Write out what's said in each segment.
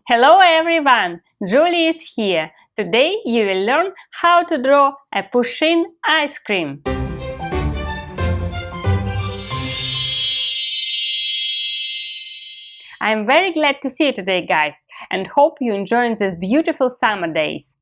Hello everyone! Julie is here. Today you will learn how to draw a Pusheen ice cream. I'm very glad to see you today, guys, and hope you enjoy these beautiful summer days.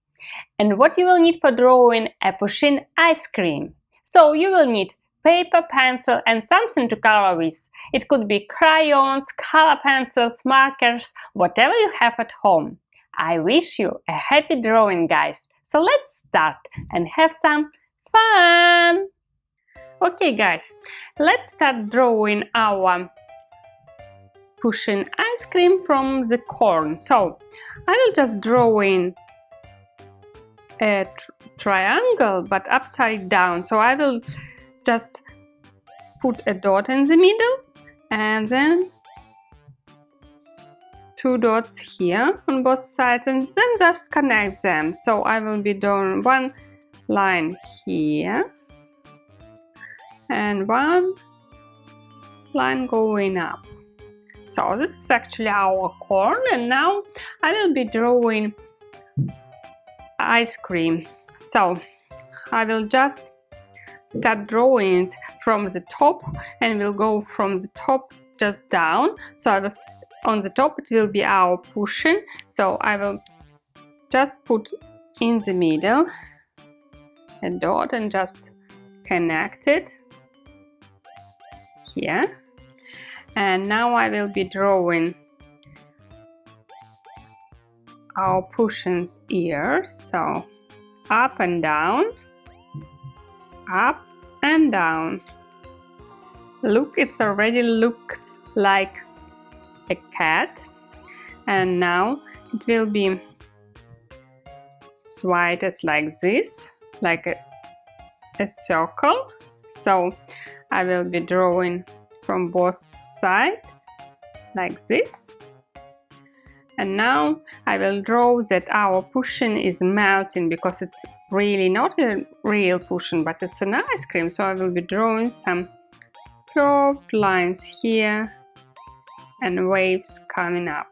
And what you will need for drawing a Pusheen ice cream? So you will need paper, pencil and something to color with. It could be crayons, color pencils, markers, whatever you have at home. I wish you a happy drawing, guys. So let's start and have some fun! Okay, guys, let's start drawing our Pusheen ice cream from the corn. So I will just draw in a triangle but upside down. So I will just put a dot in the middle and then two dots here on both sides and then just connect them. So I will be doing one line here and one line going up. So this is actually our corn, and now I will be drawing ice cream. So I will just start drawing it from the top and we'll go from the top just down. So I will, on the top it will be our Pusheen. So I will just put in the middle a dot and just connect it here. And now I will be drawing our Pusheen's ears. So up and down, up and down. Look, it's already looks like a cat. And now it will be white like this, like a circle. So I will be drawing from both sides like this. And now I will draw that our Pusheen is melting, because it's really not a real Pusheen, but it's an ice cream. So I will be drawing some curved lines here and waves coming up.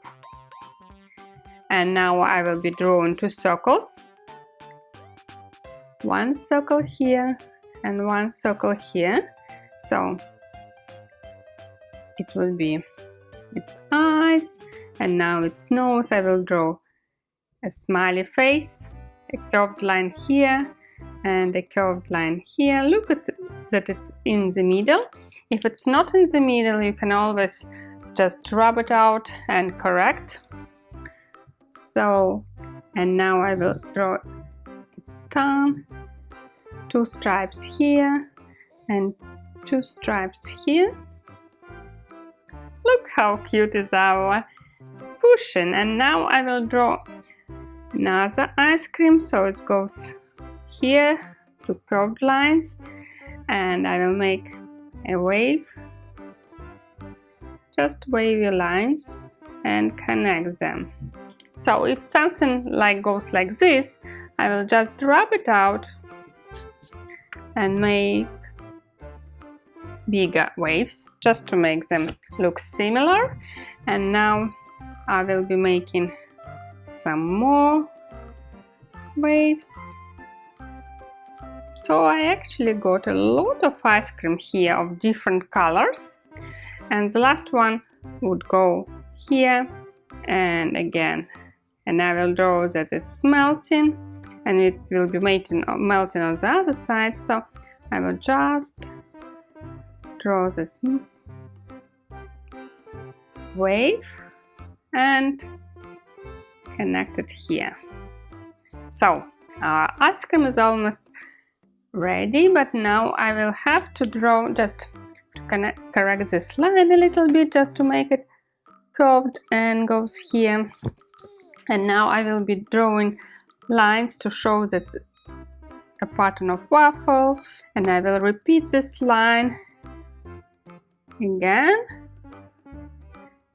And now I will be drawing two circles. One circle here and one circle here. So it will be its eyes, and now its nose. I will draw a smiley face, a curved line here and a curved line here. Look at that it's in the middle. If it's not in the middle, you can always just rub it out and correct. So, and now I will draw its tongue, two stripes here and two stripes here. Look how cute is our Pusheen. And now I will draw another ice cream. So it goes here, two curved lines, and I will make a wave, just wavy lines, and connect them. So if something like goes like this, I will just rub it out and make bigger waves just to make them look similar. And now I will be making some more waves. So I actually got a lot of ice cream here of different colors, and the last one would go here and again. And I will draw that it's melting, and it will be melting on the other side. So I will just draw this wave and connect it here. So our ice cream is almost ready, but now I will have to draw, just to correct this line a little bit, just to make it curved and goes here. And now I will be drawing lines to show that a pattern of waffle, and I will repeat this line again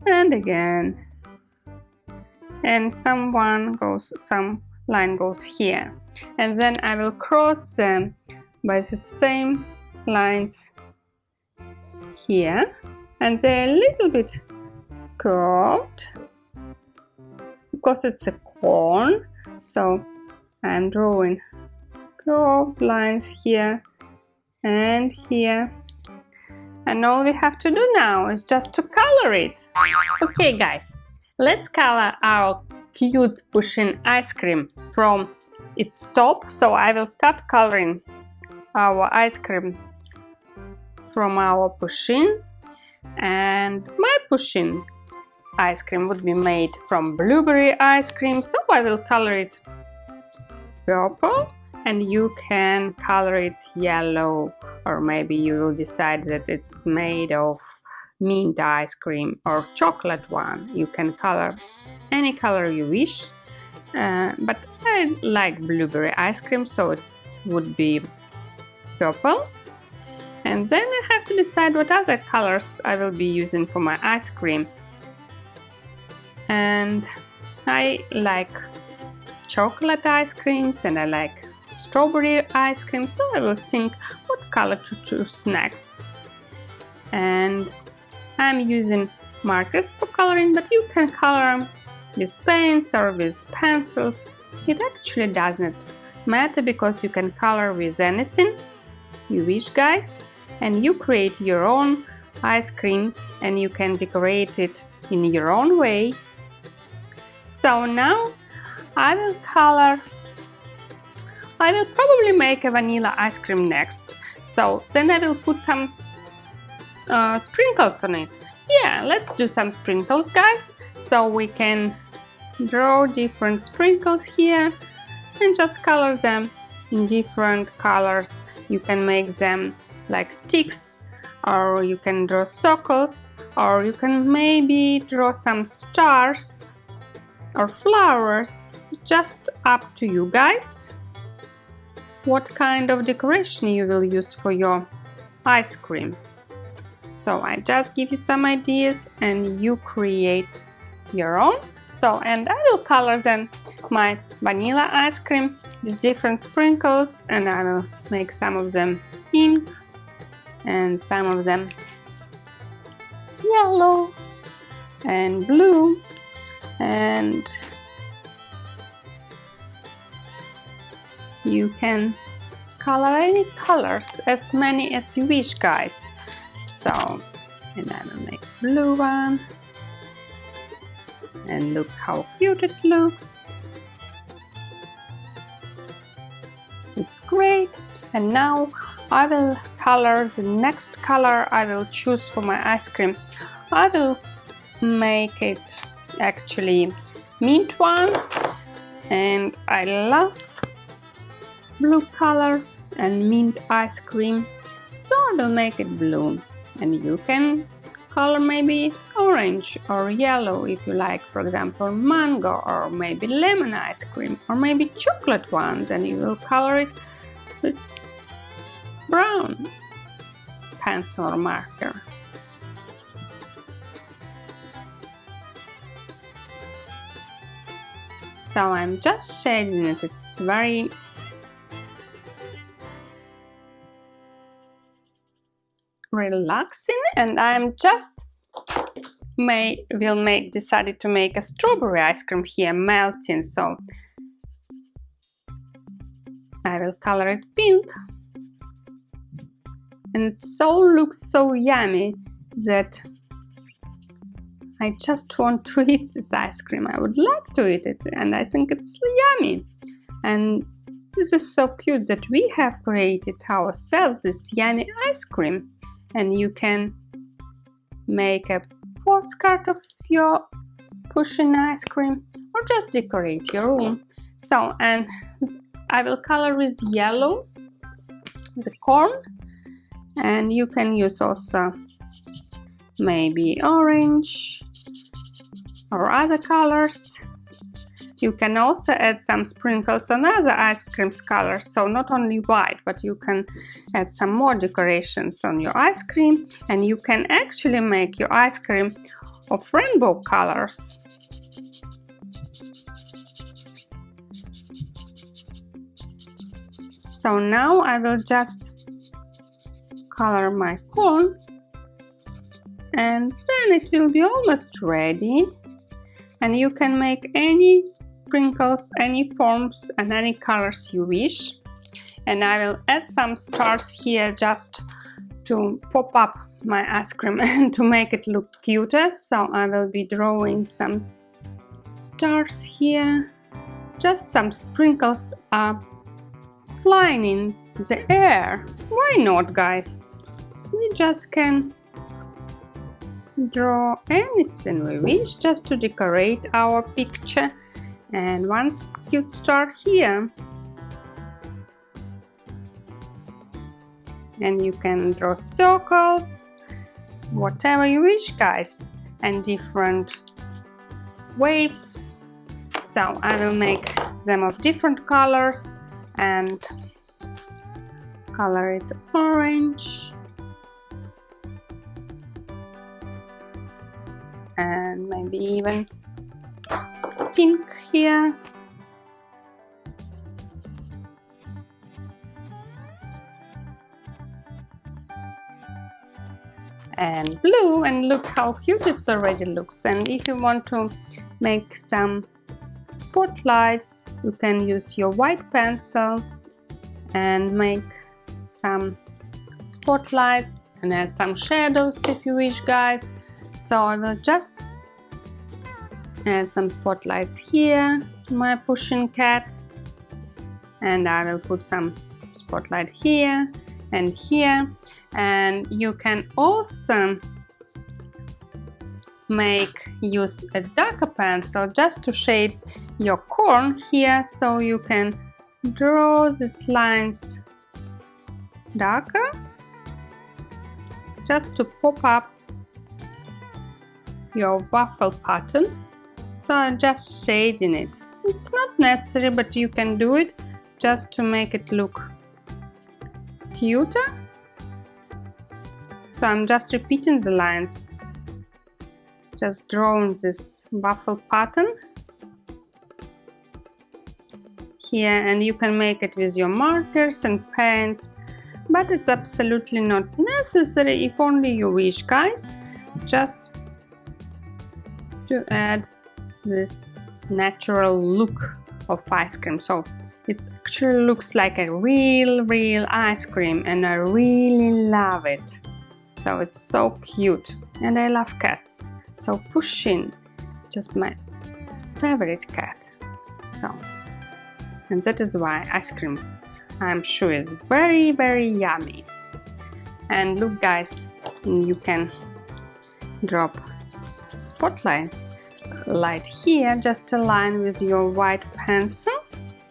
and again, and some line goes here, and then I will cross them by the same lines here, and they're a little bit curved because it's a corn. So I'm drawing curved lines here and here. And all we have to do now is just to color it. Okay guys, let's color our cute Pusheen ice cream from its top. So I will start coloring our ice cream from our Pusheen. And my Pusheen ice cream would be made from blueberry ice cream, so I will color it purple, and you can color it yellow, or maybe you will decide that it's made of mint ice cream or chocolate one. You can color any color you wish, but I like blueberry ice cream, so it would be purple. And then I have to decide what other colors I will be using for my ice cream. And I like chocolate ice creams and I like strawberry ice cream, so I will think what color to choose next. And I'm using markers for coloring, but you can color with paints or with pencils. It actually does not matter because you can color with anything you wish, guys. And you create your own ice cream and you can decorate it in your own way. So now I will probably make a vanilla ice cream next. So then I will put some sprinkles on it. Yeah, let's do some sprinkles, guys. So we can draw different sprinkles here and just color them in different colors. You can make them like sticks, or you can draw circles, or you can maybe draw some stars or flowers. Just up to you guys what kind of decoration you will use for your ice cream. So I just give you some ideas and you create your own. So, and I will color then my vanilla ice cream with different sprinkles, and I will make some of them pink and some of them yellow and blue, and you can color any colors, as many as you wish, guys. So, and I will make blue one, and look how cute it looks. It's great. And now I will color the next color I will choose for my ice cream. I will make it actually mint one, and I love blue color and mint ice cream, so I will make it blue. And you can color maybe orange or yellow if you like, for example, mango or maybe lemon ice cream, or maybe chocolate ones, and you will color it with brown pencil or marker. So I'm just shading it. It's very relaxing, and I'm just decided to make a strawberry ice cream here melting. So I will color it pink, and it looks so yummy that I just want to eat this ice cream. I would like to eat it, and I think it's yummy. And this is so cute that we have created ourselves this yummy ice cream. And you can make a postcard of your Pusheen ice cream or just decorate your room. So, and I will color with yellow the corn, and you can use also maybe orange or other colors. You can also add some sprinkles on other ice cream colors, so not only white, but you can add some more decorations on your ice cream, and you can actually make your ice cream of rainbow colors. So now I will just color my corn, and then it will be almost ready. And you can make any sprinkles, any forms and any colors you wish. And I will add some stars here just to pop up my ice cream and to make it look cuter. So I will be drawing some stars here. Just some sprinkles are flying in the air. Why not, guys? We just can draw anything we wish just to decorate our picture. And one cute star here. And you can draw circles, whatever you wish, guys, and different waves. So I will make them of different colors and color it orange and maybe even pink here. And blue, and look how cute it already looks. And if you want to make some spotlights, you can use your white pencil and make some spotlights and add some shadows if you wish, guys. So I will just add some spotlights here to my Pusheen cat, and I will put some spotlight here and here. And you can also use a darker pencil just to shade your corn here, so you can draw these lines darker just to pop up your waffle pattern. So I'm just shading it. It's not necessary, but you can do it just to make it look cuter. So I'm just repeating the lines, just drawing this waffle pattern here, and you can make it with your markers and pens, but it's absolutely not necessary if only you wish, guys, just to add this natural look of ice cream. So it actually looks like a real ice cream, and I really love it. So it's so cute, and I love cats. So Pusheen, just my favorite cat. So, and that is why ice cream, I'm sure, is very yummy. And look, guys, you can drop spotlight light here, just a line with your white pencil,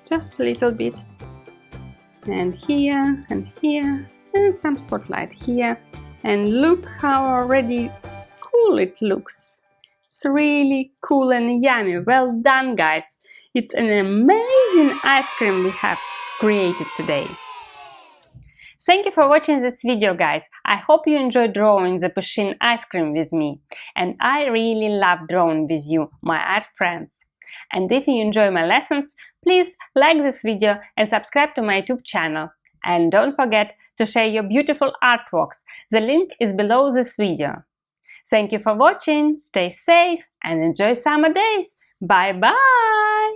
just a little bit, and here and here, and some spotlight here. And look how already cool it looks. It's really cool and yummy. Well done, guys. It's an amazing ice cream we have created today. Thank you for watching this video, guys. I hope you enjoyed drawing the Pusheen ice cream with me. And I really love drawing with you, my art friends. And if you enjoy my lessons, please like this video and subscribe to my YouTube channel. And don't forget to share your beautiful artworks. The link is below this video. Thank you for watching, stay safe and enjoy summer days. Bye bye!